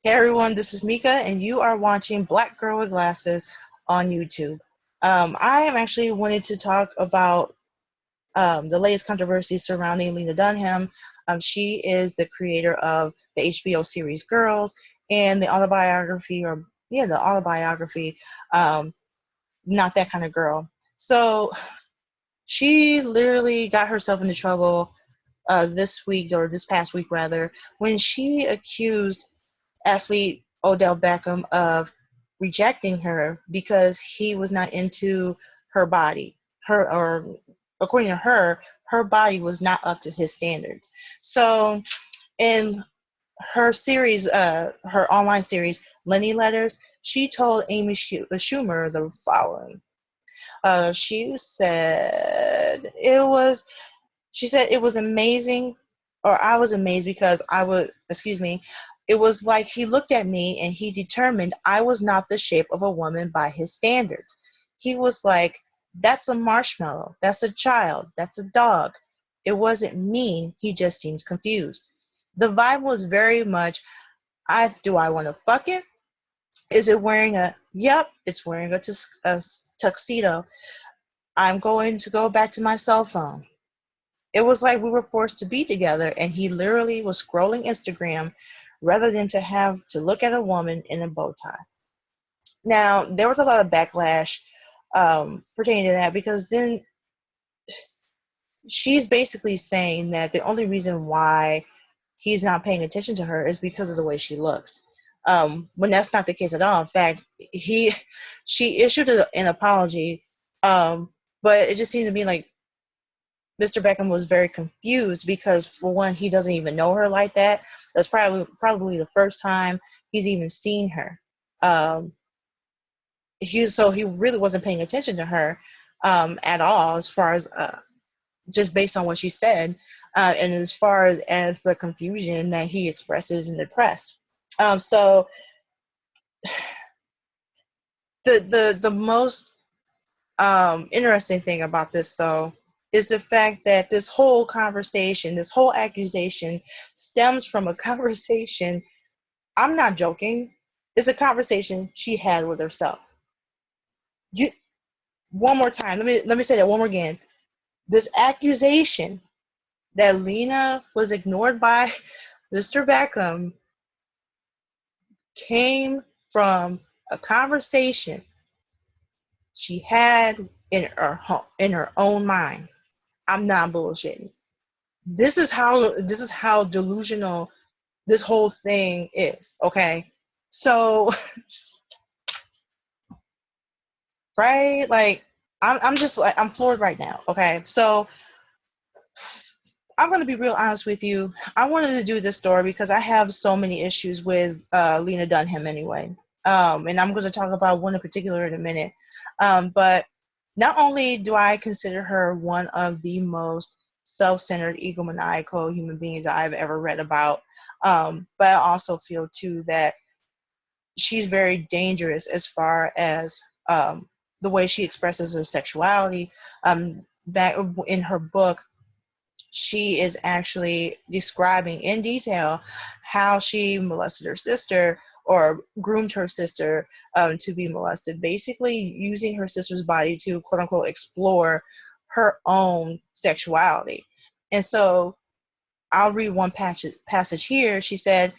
Hey everyone, this is Mika, and you are watching Black Girl with Glasses on YouTube. I am actually wanting to talk about the latest controversy surrounding Lena Dunham. She is the creator of the HBO series Girls and the autobiography, the autobiography, um, Not That Kind of Girl. So she literally got herself into trouble this week, or this past week rather, when she accused athlete Odell Beckham of rejecting her because he was not into her body. Or according to her body was not up to his standards. So in her online series, Lenny Letters, she told Amy Schumer the following. She said it was amazing, or I was amazed because it was like he looked at me and he determined I was not the shape of a woman by his standards. He was like, that's a marshmallow, that's a child, that's a dog. It wasn't mean, he just seemed confused. The vibe was very much, I want to fuck it? Is it wearing yep, it's wearing a tuxedo. I'm going to go back to my cell phone. It was like we were forced to be together, and he literally was scrolling Instagram rather than to have to look at a woman in a bow tie. Now, there was a lot of backlash pertaining to that, because then she's basically saying that the only reason why he's not paying attention to her is because of the way she looks. When that's not the case at all. In fact, she issued an apology, but it just seemed to me like Mr. Beckham was very confused because, for one, he doesn't even know her like that. That's probably the first time he's even seen her. Um, he really wasn't paying attention to her at all, as far as just based on what she said, and as far as the confusion that he expresses in the press. So the most interesting thing about this, though, is the fact that this whole conversation, this whole accusation, stems from a conversation. I'm not joking. It's a conversation she had with herself. You, one more time. Let me say that one more again. This accusation that Lena was ignored by Mr. Beckham came from a conversation she had in her own mind. I'm not bullshitting. This is how delusional this whole thing is. Okay, so right, like I'm just like, I'm floored right now. Okay, so I'm going to be real honest with you. I wanted to do this story because I have so many issues with Lena Dunham anyway. And I'm going to talk about one in particular in a minute. But not only do I consider her one of the most self-centered, egomaniacal human beings I've ever read about, but I also feel too that she's very dangerous as far as the way she expresses her sexuality. Back in her book, she is actually describing in detail how she molested her sister, or groomed her sister to be molested, basically using her sister's body to quote unquote explore her own sexuality. And so I'll read one passage here. She said,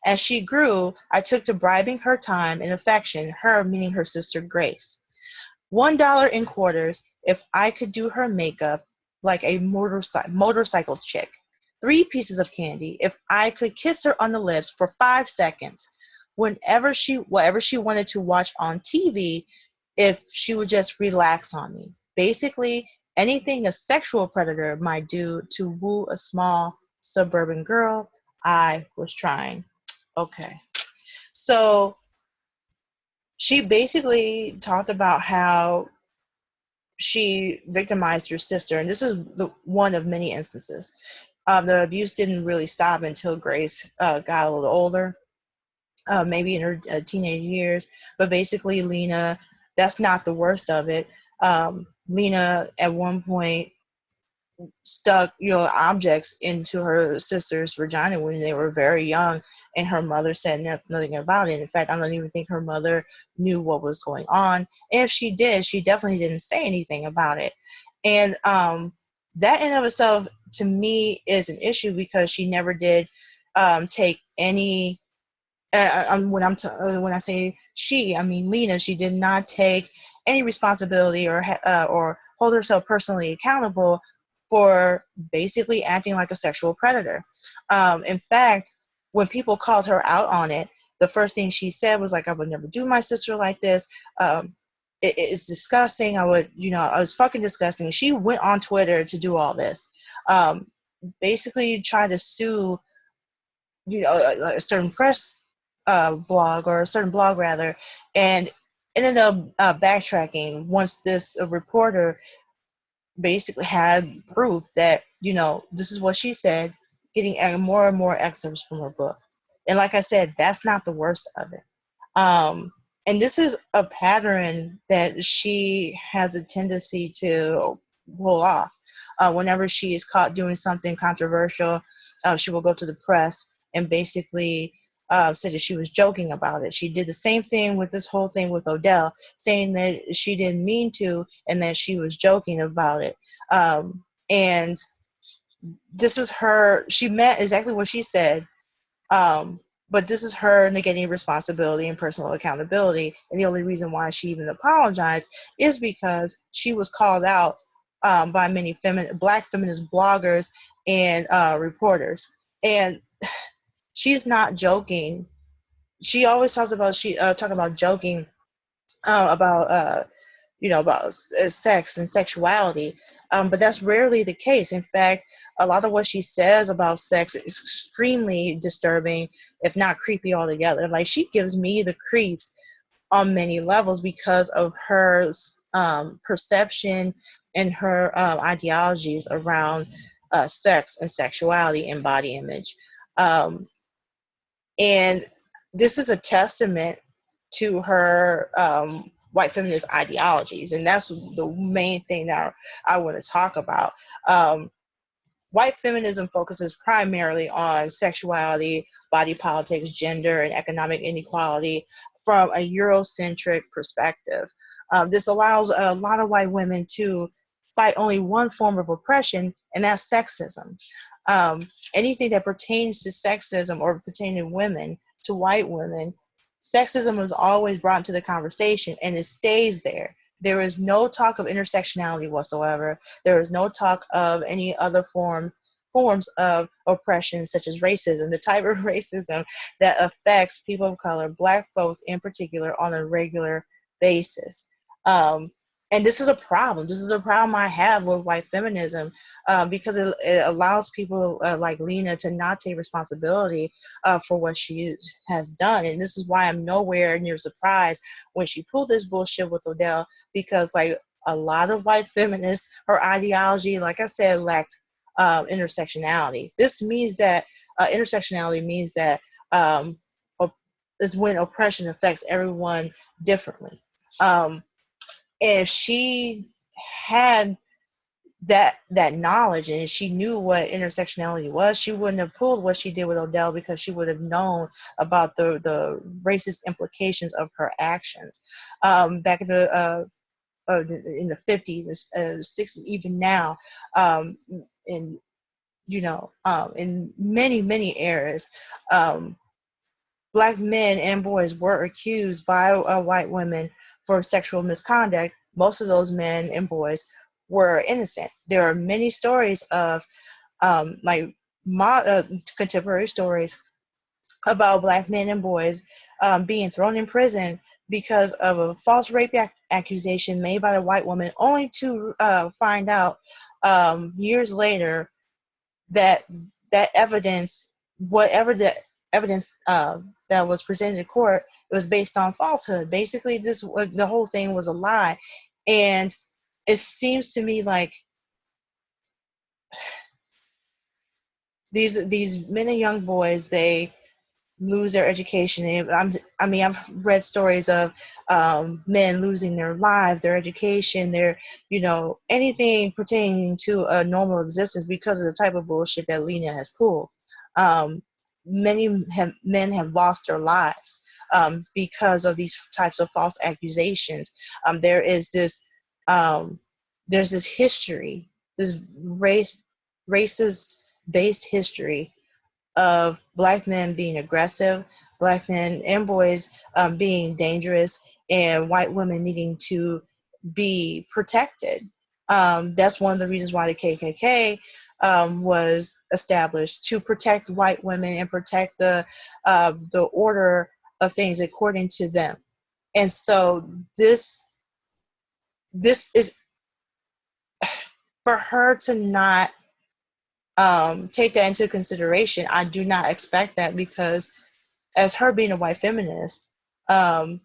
as she grew, I took to bribing her time and affection, her meaning her sister Grace. $1 in quarters if I could do her makeup like a motorcycle chick. 3 pieces of candy if I could kiss her on the lips for 5 seconds. Whatever she wanted to watch on TV, if she would just relax on me. Basically, anything a sexual predator might do to woo a small suburban girl, I was trying. Okay. So she basically talked about how she victimized her sister, and this is one of many instances. The abuse didn't really stop until Grace got a little older, maybe in her teenage years. But basically, Lena, that's not the worst of it. Lena, at one point, stuck, objects into her sister's vagina when they were very young, and her mother said nothing about it. In fact, I don't even think her mother knew what was going on. And if she did, she definitely didn't say anything about it. And that in of itself, to me, is an issue because she never did take any. When I say she, I mean Lena. She did not take any responsibility or hold herself personally accountable for basically acting like a sexual predator. In fact, when people called her out on it, the first thing she said was like, "I would never do my sister like this. Um, it's disgusting. I was fucking disgusting." She went on Twitter to do all this. Um, Basically, try to sue a certain press blog or a certain blog rather, and ended up backtracking once this reporter basically had proof that this is what she said, getting more and more excerpts from her book. And like I said, that's not the worst of it. And this is a pattern that she has a tendency to pull off. Whenever she is caught doing something controversial, she will go to the press and basically say that she was joking about it. She did the same thing with this whole thing with Odell, saying that she didn't mean to and that she was joking about it. And this is her, she meant exactly what she said. But this is her negating responsibility and personal accountability. And the only reason why she even apologized is because she was called out by many black feminist bloggers and reporters. And she's not joking. She always talks about talk about joking about about sex and sexuality, but that's rarely the case. In fact, a lot of what she says about sex is extremely disturbing, if not creepy altogether. Like, she gives me the creeps on many levels because of her perception and her ideologies around sex and sexuality and body image. Um, and this is a testament to her white feminist ideologies. And that's the main thing that I want to talk about. White feminism focuses primarily on sexuality, body politics, gender, and economic inequality from a Eurocentric perspective. This allows a lot of white women to fight only one form of oppression, and that's sexism. Anything that pertains to sexism or pertaining to women, to white women, sexism is always brought into the conversation, and it stays there. There is no talk of intersectionality whatsoever. There is no talk of any other forms of oppression, such as racism, the type of racism that affects people of color, black folks in particular, on a regular basis. And this is a problem. This is a problem I have with white feminism, because it allows people like Lena to not take responsibility for what she has done. And this is why I'm nowhere near surprised when she pulled this bullshit with Odell, because like a lot of white feminists, her ideology, like I said, lacked intersectionality. This means that intersectionality means that is when oppression affects everyone differently. If she had that knowledge and she knew what intersectionality was, she wouldn't have pulled what she did with Odell, because she would have known about the racist implications of her actions. Back in the 50s, 60s, even now, in in many eras, um, black men and boys were accused by white women for sexual misconduct. Most of those men and boys were innocent. There are many stories of like contemporary stories about black men and boys being thrown in prison because of a false rape accusation made by a white woman, only to find out years later that evidence, whatever the evidence that was presented in court, it was based on falsehood. Basically, the whole thing was a lie. And it seems to me like these men and young boys, they lose their education. I've read stories of men losing their lives, their education, their anything pertaining to a normal existence because of the type of bullshit that Lena has pulled. men have lost their lives because of these types of false accusations. There is this there's this history, this racist based history of Black men being aggressive, Black men and boys being dangerous, and white women needing to be protected. That's one of the reasons why the KKK was established, to protect white women and protect the order of things according to them. And so this is for her to not take that into consideration. I do not expect that, because as her being a white feminist, um,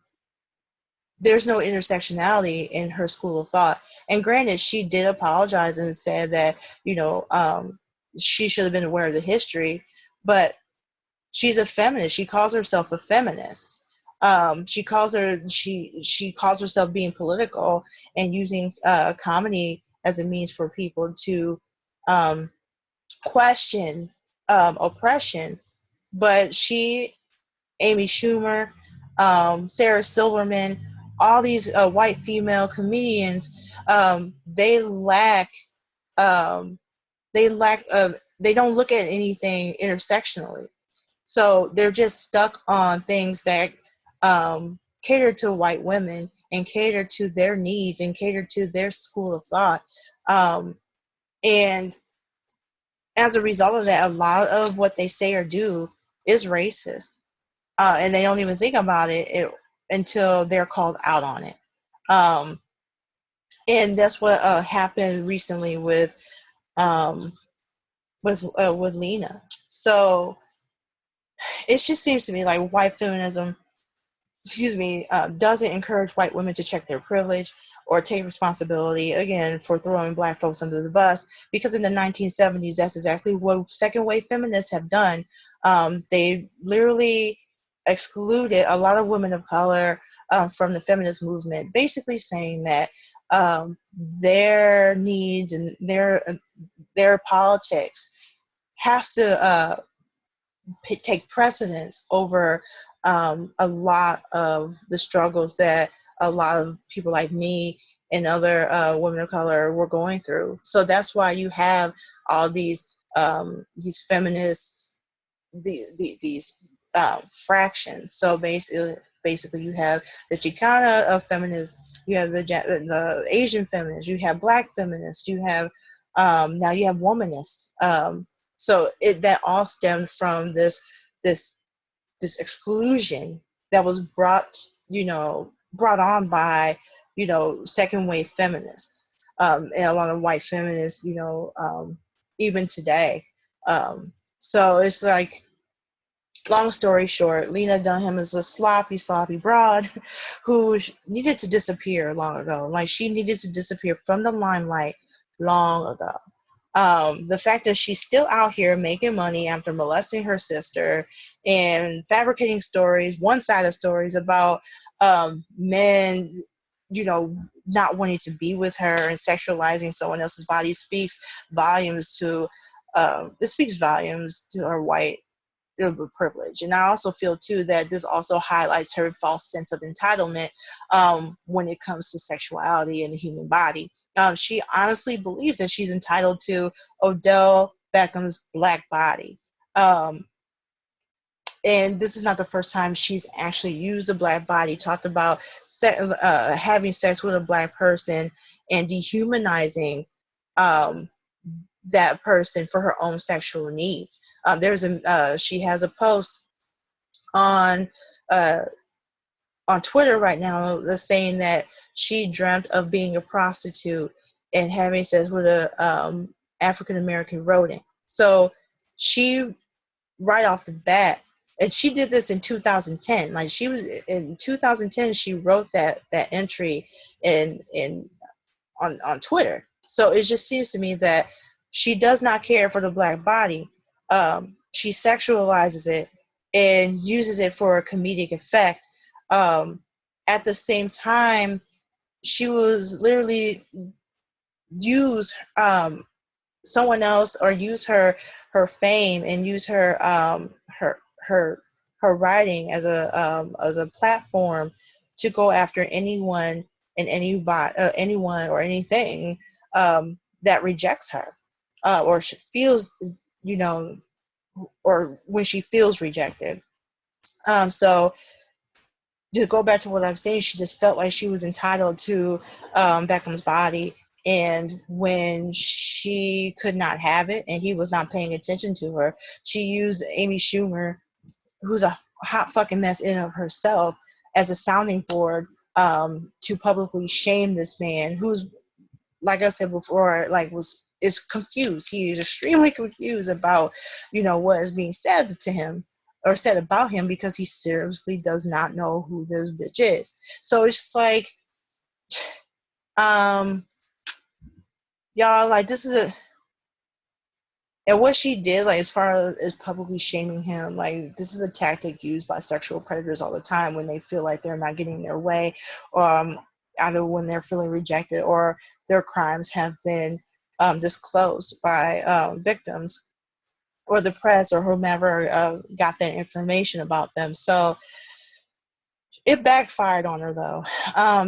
there's no intersectionality in her school of thought. And granted, she did apologize and said that, she should have been aware of the history, but she's a feminist. She calls herself a feminist. She calls herself being political and using comedy as a means for people to um, question oppression. But Amy Schumer, Sarah Silverman, all these white female comedians, they lack um, they don't look at anything intersectionally. So they're just stuck on things that cater to white women and cater to their needs and cater to their school of thought. And as a result of that, a lot of what they say or do is racist. And they don't even think about it until they're called out on it. Um, and that's what happened recently um, with Lena. So it just seems to me like white feminism, doesn't encourage white women to check their privilege or take responsibility, again, for throwing Black folks under the bus. Because in the 1970s, that's exactly what second wave feminists have done. They literally excluded a lot of women of color from the feminist movement, basically saying that their needs and their politics has to take precedence over a lot of the struggles that a lot of people like me and other women of color were going through. So that's why you have all these feminists, these fractions. So basically, you have the Chicana of feminists, you have the Asian feminists, you have Black feminists, you have now you have womanists. So that all stemmed from this this exclusion that was brought on by second wave feminists, and a lot of white feminists, even today. So it's like, long story short, Lena Dunham is a sloppy broad who needed to disappear long ago. Like, she needed to disappear from the limelight long ago. The fact that she's still out here making money after molesting her sister and fabricating stories, one-sided stories about men, not wanting to be with her and sexualizing someone else's body, speaks volumes to her white privilege. And I also feel too that this also highlights her false sense of entitlement when it comes to sexuality and the human body. She honestly believes that she's entitled to Odell Beckham's black body. And this is not the first time she's actually used a black body, talked about having sex with a black person and dehumanizing that person for her own sexual needs. She has a post on uh, on Twitter right now that's saying that she dreamt of being a prostitute and having sex with a African American rodent. So she, right off the bat, and she did this in 2010. Like, she was in 2010, she wrote that entry in on Twitter. So it just seems to me that she does not care for the black body. She sexualizes it and uses it for a comedic effect. At the same time, she was literally use someone else, or use her fame and use her her writing as a platform to go after anyone and anyone or anything that rejects her, or she feels, you know, or when she feels rejected. So to go back to what I'm saying, she just felt like she was entitled to Beckham's body. And when she could not have it and he was not paying attention to her, she used Amy Schumer, who's a hot fucking mess in of herself, as a sounding board to publicly shame this man who's, like I said before, like is confused. He is extremely confused about, you know, what is being said to him or said about him, because he seriously does not know who this bitch is. So it's just like, y'all, like, this is a, and what she did, like, as far as publicly shaming him, like, this is a tactic used by sexual predators all the time when they feel like they're not getting their way, either when they're feeling rejected or their crimes have been disclosed by victims or the press or whomever got that information about them. So it backfired on her, though,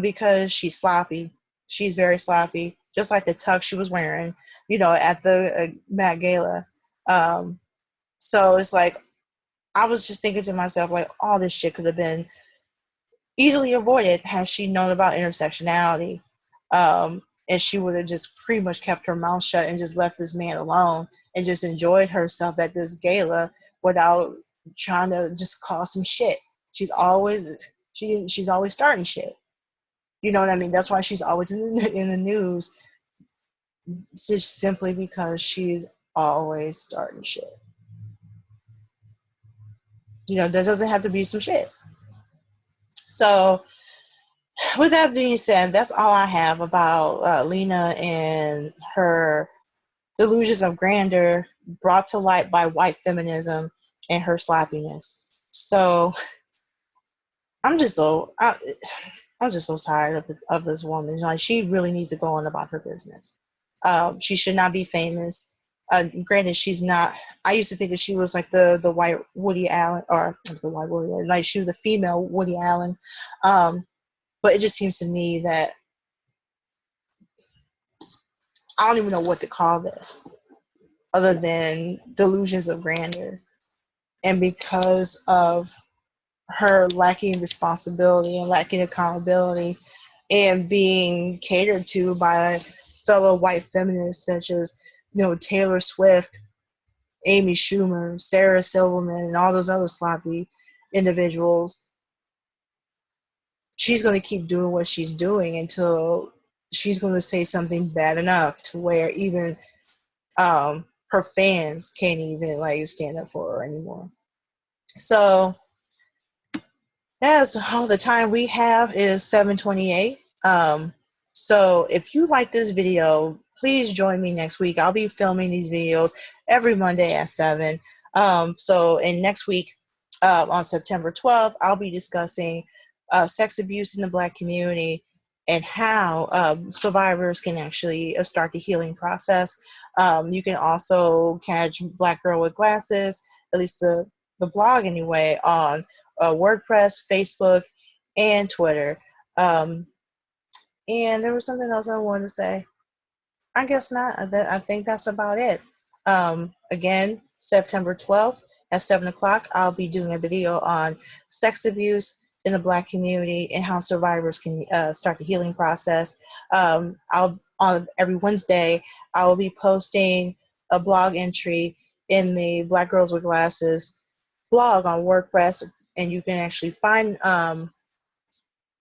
because she's sloppy. She's very sloppy, just like the tux she was wearing, you know, at the Met Gala. So it's like, I was just thinking to myself, like, all this shit could have been easily avoided had she known about intersectionality. And she would have just pretty much kept her mouth shut and just left this man alone and just enjoyed herself at this gala without trying to just cause some shit. She's always she's always starting shit. You know what I mean? That's why she's always in the news. It's just simply because she's always starting shit. You know, there doesn't have to be some shit. So, with that being said, that's all I have about Lena and her delusions of grandeur brought to light by white feminism and her sloppiness. So, I'm just so I'm just so tired of this woman. Like, she really needs to go on about her business. She should not be famous. Granted, she's not. I used to think that she was like the white Woody Allen, or the white Woody Allen, like she was a female Woody Allen. But it just seems to me that I don't even know what to call this other than delusions of grandeur. And because of her lacking responsibility and lacking accountability and being catered to by fellow white feminists such as, you know, Taylor Swift, Amy Schumer, Sarah Silverman, and all those other sloppy individuals, she's going to keep doing what she's doing until she's going to say something bad enough to where even her fans can't even like stand up for her anymore. So that's all the time we have is 7:28. So if you like this video, please join me next week. I'll be filming these videos every Monday at 7. And next week, on September 12th, I'll be discussing sex abuse in the Black community and how survivors can actually start the healing process. You can also catch Black Girl with Glasses, at least the blog anyway, on WordPress, Facebook, and Twitter. And there was something else I wanted to say. I guess not. I think that's about it. Again, September 12th at 7 o'clock, I'll be doing a video on sex abuse in the Black community and how survivors can start the healing process. On every Wednesday, I will be posting a blog entry in the Black Girls with Glasses blog on WordPress, and you can actually find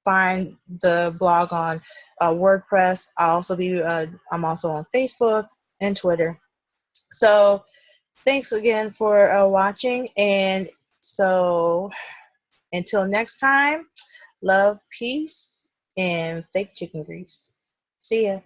the blog on WordPress. I'm also on Facebook and Twitter. So thanks again for watching, and so until next time, love, peace, and fake chicken grease. See ya.